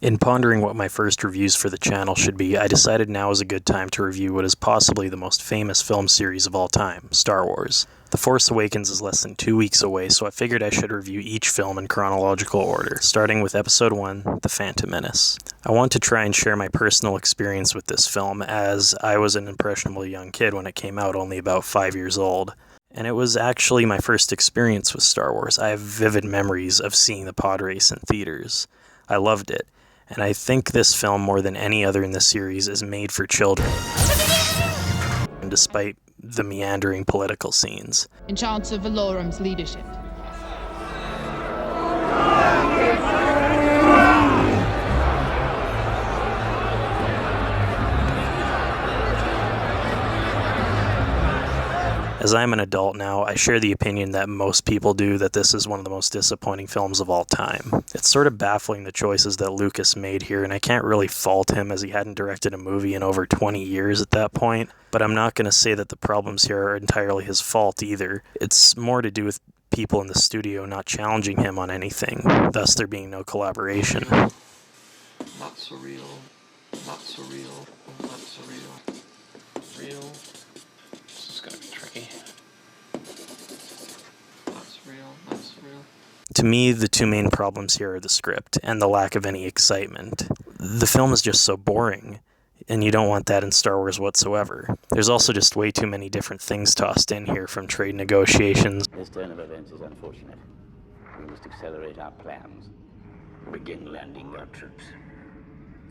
In pondering what my first reviews for the channel should be, I decided now is a good time to review what is possibly the most famous film series of all time, Star Wars. The Force Awakens is less than 2 weeks away, so I figured I should review each film in chronological order, starting with Episode 1, The Phantom Menace. I want to try and share my personal experience with this film, as I was an impressionable young kid when it came out, only about 5 years old. And it was actually my first experience with Star Wars. I have vivid memories of seeing the pod race in theaters. I loved it. And I think this film, more than any other in the series, is made for children, despite the meandering political scenes. In Chancellor Valorum's leadership. As I'm an adult now, I share the opinion that most people do that this is one of the most disappointing films of all time. It's sort of baffling the choices that Lucas made here, and I can't really fault him as he hadn't directed a movie in over 20 years at that point, but I'm not going to say that the problems here are entirely his fault either. It's more to do with people in the studio not challenging him on anything, thus there being no collaboration. Not surreal, not surreal, not surreal. Real. This is gonna be tricky. Not surreal, not surreal. To me, the two main problems here are the script and the lack of any excitement. The film is just so boring, and you don't want that in Star Wars whatsoever. There's also just way too many different things tossed in here, from trade negotiations. This turn of events is unfortunate. We must accelerate our plans. Begin landing our troops.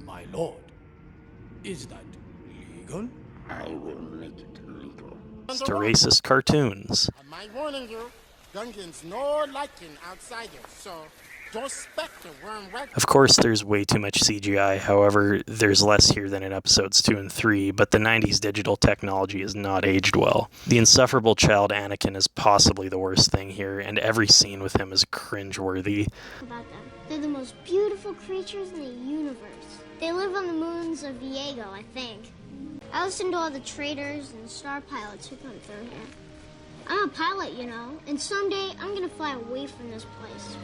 My lord, is that legal? I will make it legal. To racist cartoons. Am I warning you? Gungans no liking outsiders, so don't expect to worm right. Of course, there's way too much CGI, however, there's less here than in episodes 2 and 3, but the 90s digital technology has not aged well. The insufferable child Anakin is possibly the worst thing here, and every scene with him is cringeworthy. About them. They're the most beautiful creatures in the universe. They live on the moons of Viego, I think. I listen to all the traders and star pilots who come through here. I'm a pilot, you know, and someday I'm gonna fly away from this place.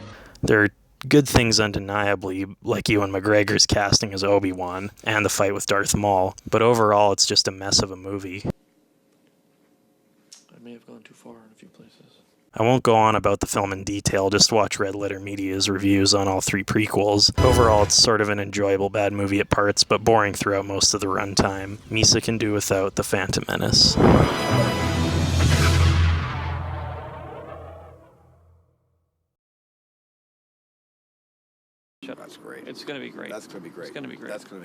There are good things undeniably, like Ewan McGregor's casting as Obi-Wan, and the fight with Darth Maul, but overall it's just a mess of a movie. I may have gone too far in a few places. I won't go on about the film in detail, just watch Red Letter Media's reviews on all 3 prequels. Overall, it's sort of an enjoyable bad movie at parts, but boring throughout most of the runtime. Misa can do without The Phantom Menace. That's great. It's gonna be great. That's gonna be great. It's gonna be great. That's gonna be